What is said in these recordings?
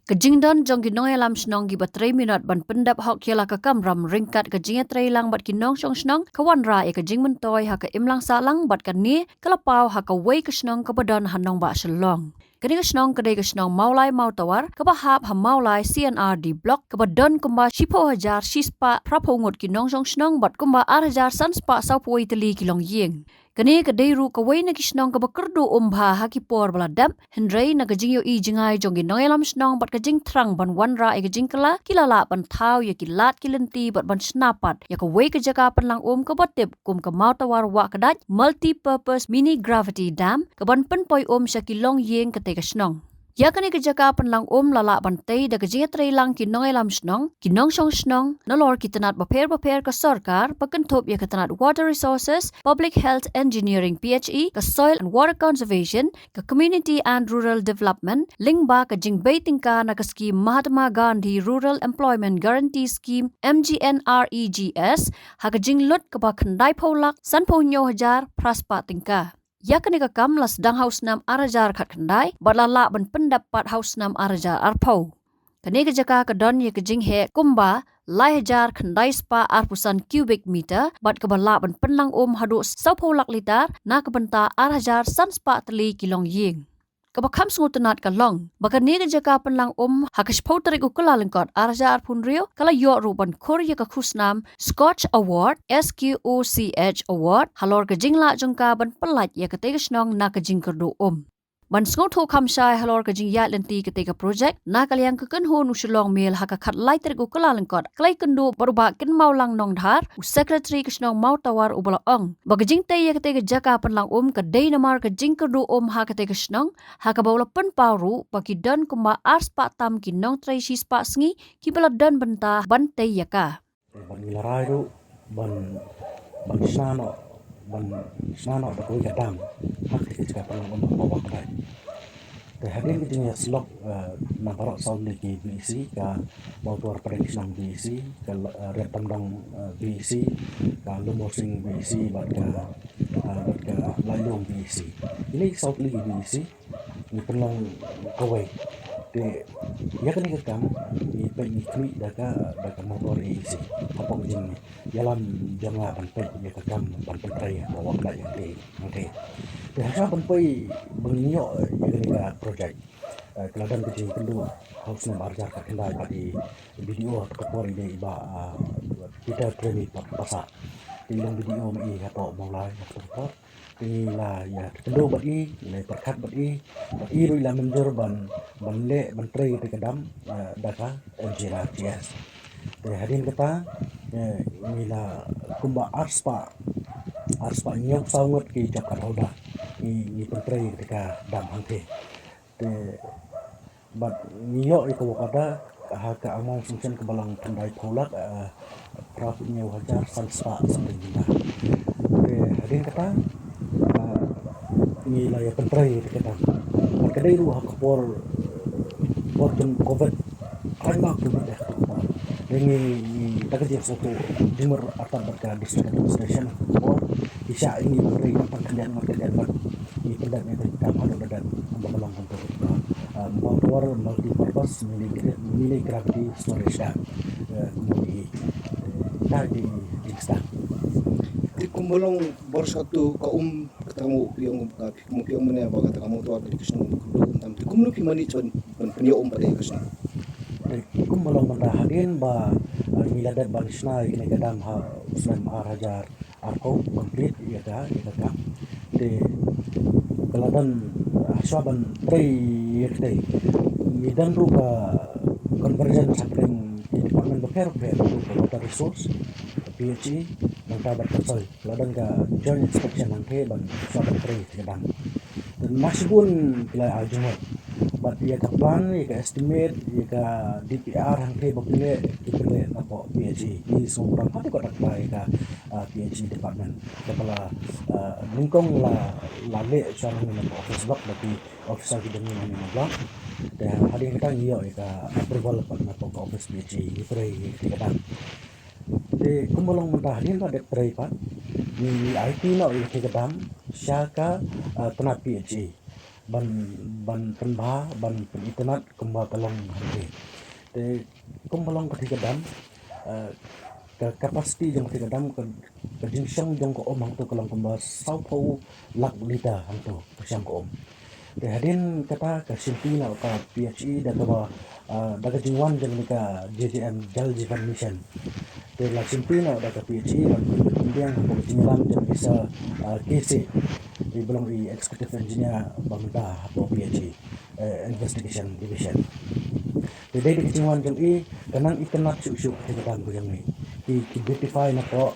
Kejingdon jong ginong elam snong gi batray minot ban pendap hok kila ka kamram ringkat kejing tray lang bat ginong song snong kawan ra e kejing mentoy ha ka imlang salang bat kan ni kalapau ha ka wei ka snong ka badon hanong ba shalong. Kani ka snong kadai ka snong maulai mautawar ka bahap ha maulai CNR di blok ka badon kumba shipo hajar shispa prapongot ginong song snong bat kumba hajar sanspa sapoi teli kilong ying. Kani kadai ru ka wei na kisnong ka bakerdu umbha ha ki por baladam hendrai na kejing yo i jingai jong ginong elam snong bat kejing trang ban wanra e kejing kala kilala ban thau ya kilat kilenti bat ban snapat ya ka wei ka jaka panlang ka batip kum ka mautawar wa kadat multi purpose mini gravity dam ka ban penpoi sya kilong yeng ka te ka snong. Ya kani kejaka panlang lala bantai da kejing tray lang kinong elam snong kinong song snong nalor kitanat baper ka sarkar pakentop ya katanat water resources public health engineering PHE ka soil and water conservation ka community and rural development lingba ka jingbay tingka na ka scheme Mahatma Gandhi Rural Employment Guarantee Scheme MGNREGS ha ka jinglot ka ba khandai pholak sanpo nyo hajar praspa tingka. Ya kani ka kam las dang house nam arajar khat khandai balala ban pendapat house nam arajar arpau. Kani ka jaka ka don ye ka jing he kumba lai hajar khandai spa arpusan cubic meter bat ka bala ban penlang hadu sapolak litar na ka benta arajar san spa teli kilong ying. Kabakam sungutunat ka long baka ni ka jaka penlang hakash pautarik ukula lengkot arajar pun rio kala yo ruban Korea ka khusnam Scotch Award SQOCH Award halor ka jingla jongka ban pelat ya ka tegasnong na ka jingkerdu ban sngot ho kamsai halor ka jing yat lenti ka teka project na kalyang ka kenho nu shlong mel haka khat lai terik ukula lengkot klai kendu baruba kin maulang nong dhar secretary kisnong mautawar ubala ong baka jing te ya ka teka jaka penlang ka dei namar ka jingkerdu ha ka teka snong haka bawla pen pauru baki don kumba ars pa tam kinong trai sis pa sngi ki bala don benta ban te ya ka ban ilarai ru ban snano da koi kadam hak ke jaka penlang bawak dai te hadin ke slok na barok saud ki BC ka motor prediction BC ka red pandang BC ka lumosing BC bat ka lailong BC ini saud lagi BC ni penlang kawai te ya kan ni kam ni pe ni kri da ka motor BC apa jing yalam jangla ban pe ya ka kam ban pentai bawak dai yang te te ha ban pe bengyo ya kan ka project keladan kecil kedua harus membarjar ke kendai pada video kepori dia iba kita training pasal dalam video mai atau mulai atau inilah ya kedua bagi nilai perkat bagi iru ila menjur ban le menteri di kedam data NGRGS hadin kata inilah kumba arspa nyok sangat ke Jakarta ini menteri dekat dam hangke but niyo iko kada haka among function kebalang pendai polak profitnya wajar salsa sebenarnya hadin kata nilai ya pentrai kita kadai ru hak por jam covid karena covid ya ini tak kerja satu dimur atar berkah district administration or bisa ini beri pekerjaan ini pendapnya kita ada badan belang untuk motor multi purpose mini gravity storage dam kemudian tadi instan di kumulong borsatu ketemu yang mana baga kamu tu ada di kesana tam di kumulong pimani con penio pada kesana kumulong mendahagin ba miladat barisna ini kadang ha usman arajar arko komplit ya ka de keladan aswaban pre midan rupa conversion sapling di department of water resource PHE yang kabar kesal keladan ka joint inspection ang ke ban saban pre kadang dan masih pun kila ajumat but ya ka plan ya ka estimate ya ka DPR ang ke bakile kipile na po PHE ni sobrang hati ko takbay ka PHE department kepala lingkong lagi cara ni na office block tapi officer kita ni na block dan hari kita ngiyo ka approval pa na po office PHE pre kadang de kumulong mentahin ka dek pre pa ni IT na kadang siya ka penat PHE ban ban penba ban internet kumba kalong hande te kumbalong ketika dam ke kapasiti jong ketika dam ke jingsang jong ko om hang to kalong kumba sau pau lak lita hang to siang ko om te hadin kata ka simpi na ka PHE dan ka daga jingwan jong ka JJM Jal Jivan Mission te la simpi na daga PHE ban kemudian ko jinglam jong bisa KC di belum di executive engineer bangda atau PhD investigation division. Jadi di kecingwan jeng i kanang internet syuk di kadang ko jeng ni. Ki identify na po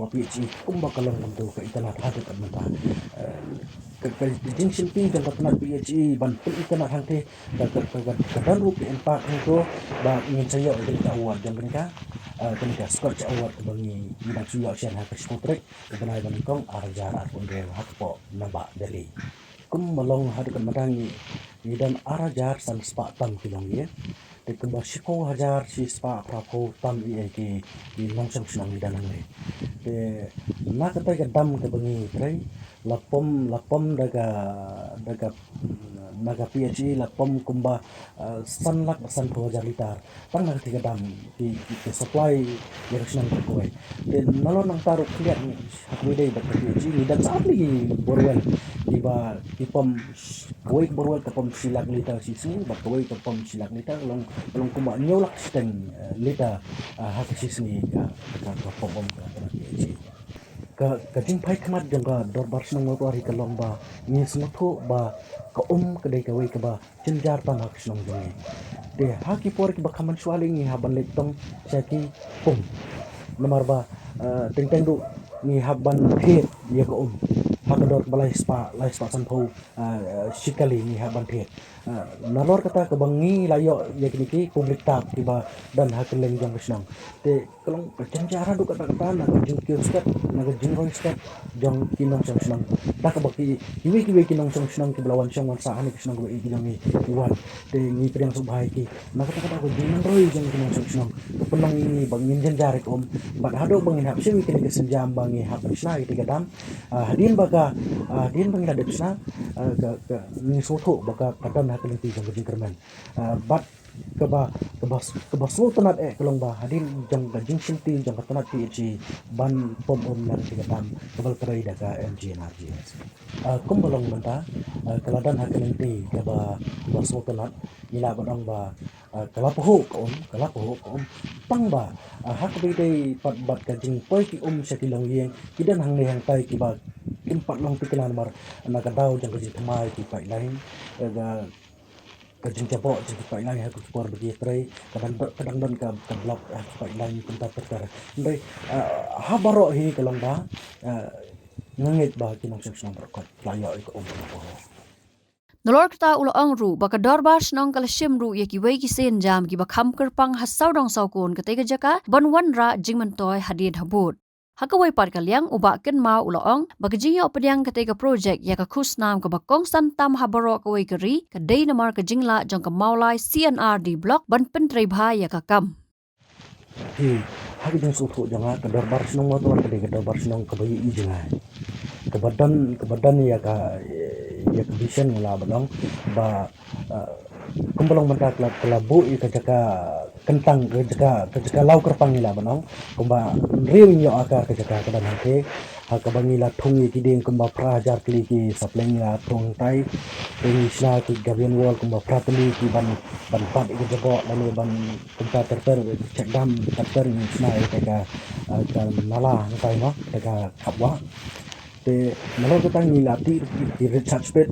PhD kung bakalang untuk ke internet hadat at mata. Jeng simpi jeng internet PhD ban pun internet hangte kadang rupi empat hangko ba ingin saya udah award jeng kenika kenika Scotch Award bangi bidang suya sian hak skutrek kebenai banikong arajar pun dia hak po namba dari kum malong hadat madangi dan arajar san spa tam kilong ye de kemba siko hajar si spa prapo tam ye ki di langsung senang dan nang de na kata ke dam ke bangi trai lapom daga naga PhD lapom kumba sanlak san po jalitar tang na tiga dam di supply yang senang berkuai dan nalon nang taruh kliat hakwi dai bat PhD ni dan saat ni borwel tiba tipom kuai borwel kapom silak lita sisi bat kuai kapom silak lita long kumba nyolak steng lita hak sisi ka kapom ka PhD ka jing pai khamat jang ka dorbar snang mo hari ka lomba ni smotho ba ka kedai ka wei ka ba cinjar tan hak snang jang de haki por ki ba khaman swaling ni haban lektong saki pum nomor ba teng teng du ni haban the ye ka hakador balai spa san pho sikali ni haban the nalor kata ke bangi layo ye kini publik tak tiba dan hakeleng jang snang te kalong perjanjara du kata na jing kiu step na jing roi step jang kinong sang snang tak baki iwi kinong sang snang ki belawan sang wan sa ani snang go iginang ni iwan te ni priang subhai ki na kata ko jing roi jang kinong sang snang penang ini bangin janjare om bak hado bangin hap sewi kini kesenjam bangi hap snai tiga dam hadin baka hadin bangin ada snang ke ni soto baka kadan hakeleng ti jang jing kerman bat keba sultanat kelong ba hadin jang jing sinti jang katanat PhD ban pom lan tiga tam kebal kerai daga MGNRGS kumbalong menta keladan hakeleng ti keba sultanat ila badang ba kalapuhu om tang ba hak bidai pat bat ka jing poi ki sakilong yeng kidan hang le hang tai ki ba kimpat long tikelan mar nagadau jang jing thamai ki pai lain ga kajing capok jadi pak ilang aku keluar bagi tray kadang dan ke blok pak ilang pintar perkara ndai habaro hi kalong ba ngangit ba kinong senang berkot layo ik ko Nolor kata ulang ru baka dorbar snong kala shimru ye ki wei ki sen jam ki bakham kerpang hasau dong saukun ketika jaka banwan ra jingman toy hadin habut Hakawai par kalyang uba ken ma uloong bagajing opediang ketika projek ya ka kusnam ke bakong santam habaro kawai keri ke day namar ke jingla jong ke maulai CNR di blok ban pentrai bha ya ka kam. Hi hak jong sutu janga ke dorbar snong motor ke dorbar snong ke bayi i janga kebadan ya ka bisen ngala balong ba kumbalong mentak kelabu i ka jaka kentang ke jaka lau kerpang ila banong kumba riu nyo akar ke jaka kadan hake haka bangila thungi kiding kumba prajar kli ki sapleng la thung tai isla ki gabian wall kumba pratli ki ban pat ke jabo lalu ban kumpa terter cek dam terter ni isla ka nala ngai no ka kapwa te malo kita ngilati di recharge pad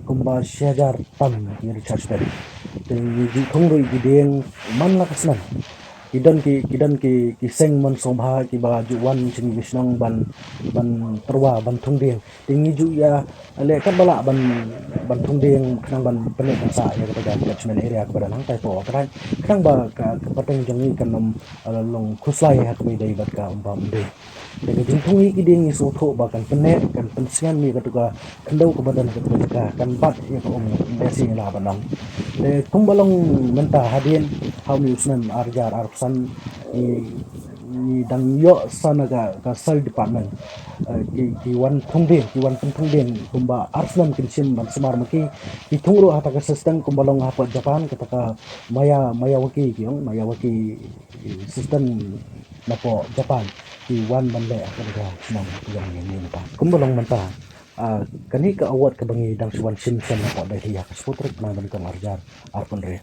kumba syajar tam di recharge pad te di thongroi gideng man la kasnan kidan ki seng man sobha ki ba juwan sing wisnong ban terwa ban thongdeng tingi ju ya le kan bala ban thongdeng khang ban pene sa ya ka catchment area ka ban hang tai po ka khang ba ka pateng jangi kanom long khuslai ha ka dei bat ka umpam de Dengan jingtungi kiding isu tho bahkan penek kan pensian ni ketika kendau ke badan ketika kan bat ya ke desi la banang le kumbalong menta hadin haum yusnan arjar arsan ni dang yo sana ka sal department ki wan thongden kumba arsenal kinsim ban smar maki ki thongro hata ka system kumbalong apa Japan kata maya waki kiong maya waki system napo Japan ki wan bande ka senang yang ni mata kumbalong mata kani ka award ka bangi dang suwan simsen napo dai ya ka sputrik na ban ka arjar arpon re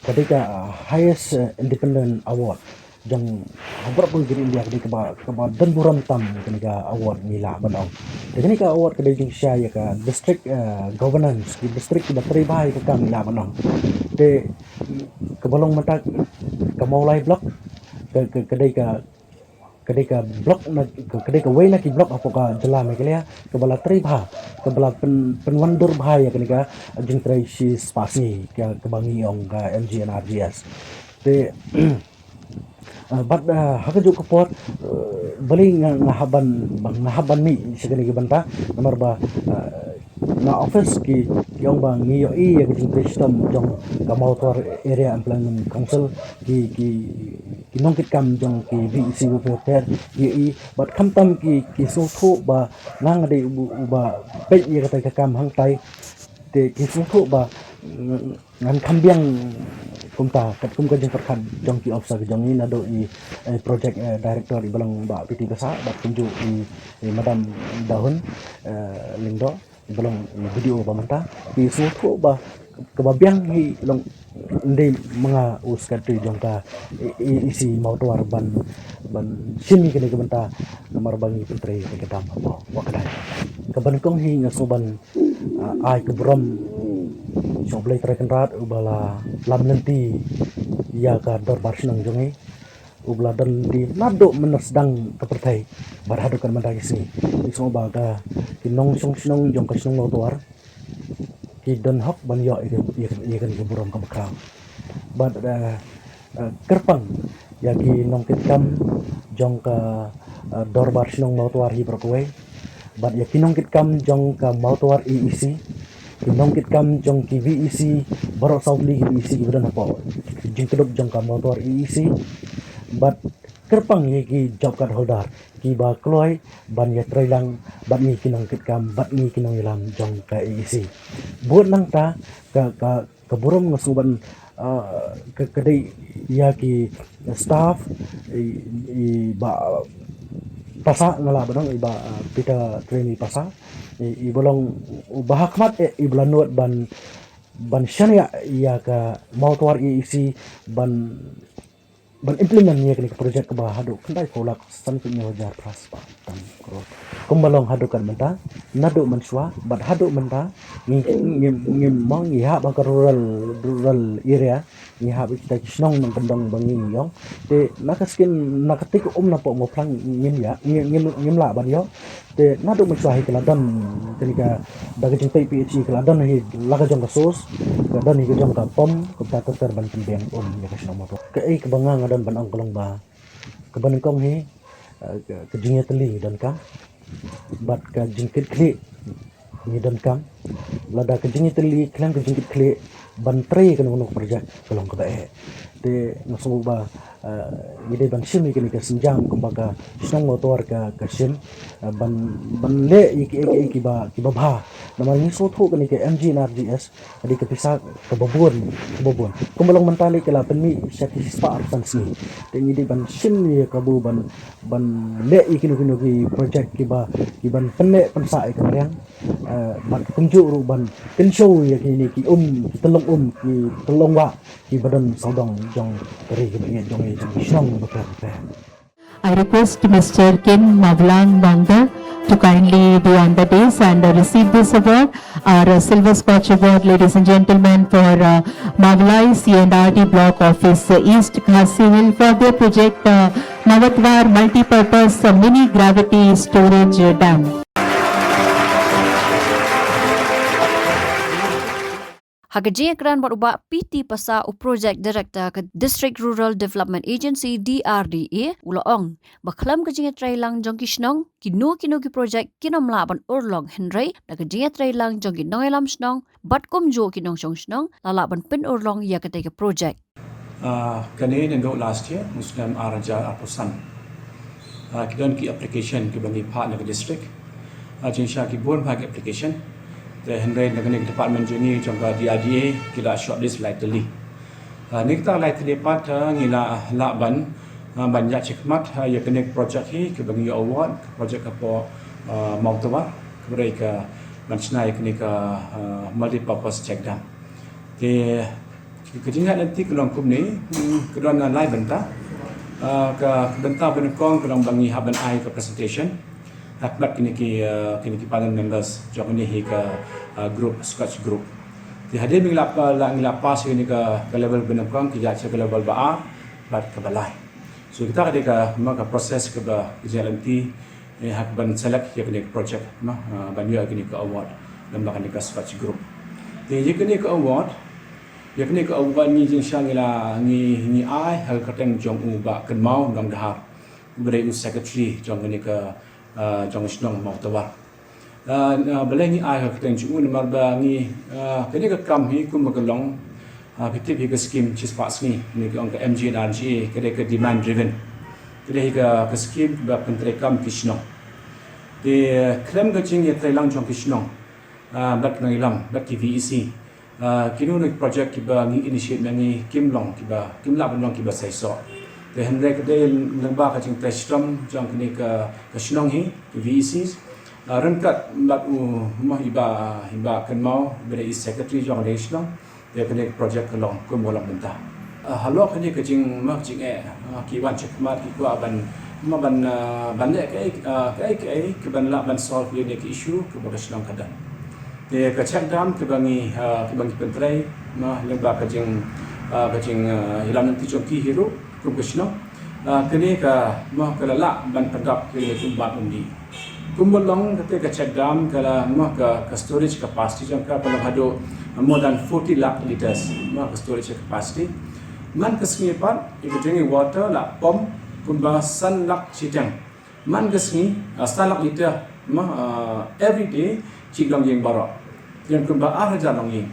ketika highest independent award jang habar pun giri India ketika dan buram tam ketika award nila banong ketika award kedai jing syaya ka district governance di district di bateri bahai ka nila banong de kebalong mata ka maulai block kedai blok na kedai ka way na ki blok apa ka jela me kelia ke bala tri bha ke bala penwandur bha ya kenika jing trai si spasi ke bangi ong ka MGNRGS te but haka jo kapot bali ngahaban mi segani ke banta nomor ba na office ki yang bang ni yo ya ke system jong kamautor area employment council ki nongkit kam jong ki VEC welfare ki but kam tam ki so tho ba ngang de ba pe ye ka kam hang tai te ki so tho ba ngan kam biang kumta kat kum ka jeng perkan jong ki officer jong ni nado project director di balang ba PT basa ba kunju madam dahun lindo belum video ba manta ki so tho ba kebabiang hi long ndai mga uskat tu jongka isi mautuar ban simi kene kebenta nomor bangi putri ke dam apa wakadai kebankong hi ngasoban ai kebrom soblai trekenrat ubala lam nanti ya ka dorbar sinang jongi ubla dan di nado menesdang kepertai barhadukan mandagi sini iso baga kinong song jong ka sinong mautuar ki don hok ban yo ikan keburam ka bakrang bad kerpang ya ki nongkit kam jong ka dorbar sinong mautuar hi berkuai bad ya ki nongkit kam jong ka mautuar EEC ki nongkit kam jong ki VEC barok sauli VEC gidan apa jing kedok jong ka mautuar EEC bad kerpang ye ki job card holder ki ba kloy ban ya trailang ban ni kinong kitkam bat ni kinong ilam jong ka EEC buat nang ta ka burom ngasuban kedai ya ki staff ba pasa ngala banong iba pita trainee pasa bolong bahakmat iblanot ban syania ya ka mautuar EEC ban implement niya kini project ke bawah haduk kendai kolak santunya wajar praspa tan kro kumbalong hadukan menta naduk mensua bad haduk menta ngim mong iha ba rural area iha kita kisnong nang kendong bangi yong te nakaskin nakatik na po mo plang ngim la ban yo te naduk mensua hi keladan kenika dagajing PhD keladan hi lagajong kasus keladan hi kejong ka pom kumta terban pembeng ya kisnong mo ke kebangang dan banang kolong ba kebanengkong hi kejingnya teli dan kam bat ka jingkit kli ni dan kam lada kejingnya teli klang kejingkit kli ban tre kan ngono project kolong ka bae te nasu ba ide ban sim ni ka sinjang kumbaga snong motor ka sim ban le iki ba bha nama ni so thu kan ke MGNRGS adi ke pisa ke bobon kumbalong mentali ke la penmi syati spa artan si te ide ban sim ni ka bu ban le iki no ki project ki ban penne pensa ke mariang ban kunju ru ban kenshow ya ki telong ki telong wa ki badan saudong jong dari ke jong snong bakar. I request Mr. Kim Mavlang Bangda to kindly be on the dais and receive this award, our Silver Scotch Award, ladies and gentlemen, for Mavlai C&RD Block Office East Khasi Hill for their project Navatwar Multi-Purpose Mini Gravity Storage Dam. Hagajia kran baruba PT pasa u project director ke District Rural Development Agency DRDA ulaong baklam kajinga trailang jong kisnong kino ki project kinomla ban urlong henry na kajinga trailang jong kinong elam snong bat kumjo kinong song snong lala ban pin urlong ya ke project Kani nendo last year Muslim Araja Aposan. Kita ki application ki bagi partner district. Jinsha ki bon bagi application. The Henry dengan department juni jangka DRDA kita shortlist lightly. Nikta lightly part ngila lakban banyak cikmat ya kena project hi ke bagi award project apa Mautawa mereka mencenai kena ke multi purpose check dam. Di kejingat nanti kelong kum ni kelong live bentah ke bentah benukong kelong bagi haban ai ke presentation hakbat kini ki panel members jong ni hi ke group scratch group di hadir ngilapa sini ke level benukong ki ke level ba bat ke balai so kita ketika maka proses ke kejingat nanti hakban select ya kini project banyu kini ke award lembah kini ke scratch group di kini ke award ya kini ke award ni jeng syangila ni ai hal kateng jong u ba kan mau ngam dahar beri secretary jong kini ke jong snong mau tawar balai ni ai hal kateng jong u nomor ba ni kini ke kam hi kum magalong pitip hi ke scheme cispas ni ke ong ke MG dan RGA kini ke demand driven kini ke scheme ba pentrekam kisno di klem ke jing ya tailang jong kisno bat ngilam bat VEC kini untuk projek kita ni initiate mengi kimlong kita kimla benong kita saiso. The Henry kita lembah kacing testrom jang kini ke Shinong hi ke VECs. Rengkat bat mah iba kan mau beri secretary jang dari Shinong. Dia kini projek kelong kumolong bentah. Halo kini kacing mah kacing kiwan cekmat kikwa ban banyak ke ban la ban solve ni ke issue ke Shinong kadan. Dia kacang dam kebangi pentrai mah lembah kacing hilang nanti congki hero kumkesno kini ka mah kelala ban pendap kini kumbat undi kumbolong kata kacang dam kala mah ke storage capacity jangka penuh hado more than 40 lakh liters mah ke storage capacity man kesni pat ikut water la pom kumba san lak citang man kesni san lak liter mah every day ciklong yang barak yang kumba araja longi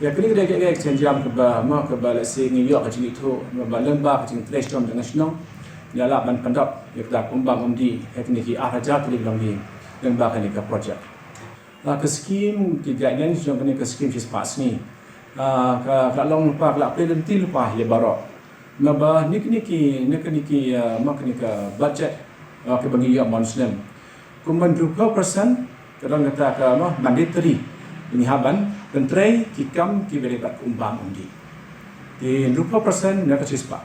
ya kini kita ke exchange jam kumba ma kumba let's say New York kacing itu kumba lembah kacing Flashstone dengan Shinong ya la ban pendap ya kita kumba undi kini ki araja kini longi lembah kini ke project ke scheme ki guidelines jom kini ke scheme cispas ni ka long lupa la penalty lupa ya barak ma ni ki ma kini ke budget ke bagi ya Muslim kumba 20% kadang kata ke ma mandatory ini haban pentrai kikam ki beribat umbang undi di 20% nak cispa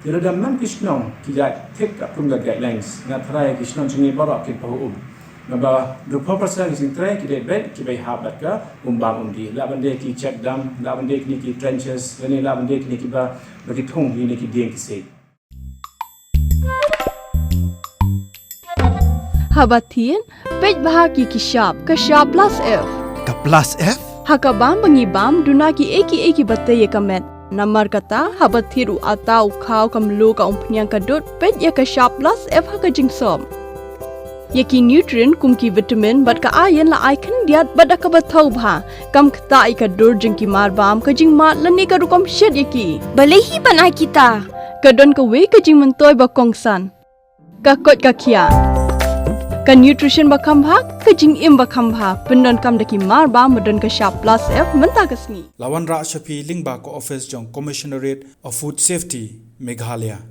tidak ada man kisnong kita take up from the guidelines nak try kisnong sini barak ki pahum naba 20% sing try kita bet ki bai habat ka umbang undi la bande ki check dam la bande ki trenches ni la bande ki ba bagi thong ni ki ding ki se Habatin pej bahagi ki sharp plus F Ka plus F? Hakabam bangibam dunaki eki batay kamet. Namar kata habathiru atau kau kamlu ka umpnyang kadut pet ya ka sharp plus F haka jingsom. Yaki nutrient kumki vitamin bat ka ayan la icon diat bat ka bathau bha kam kata ka dur jingki marbam ka jing mat lani ka rukom shed yaki. Balehi banai kita. Kadon ka we ka jing mentoy ba kongsan. Ka kot ka kia. Ka nutrition bakam bha ka jing im bakam bha pendon kam daki mar ba modon ka sharp plus F menta kasni Lawan Ra Shafi Lingba ko office jong Commissionerate of Food Safety Meghalaya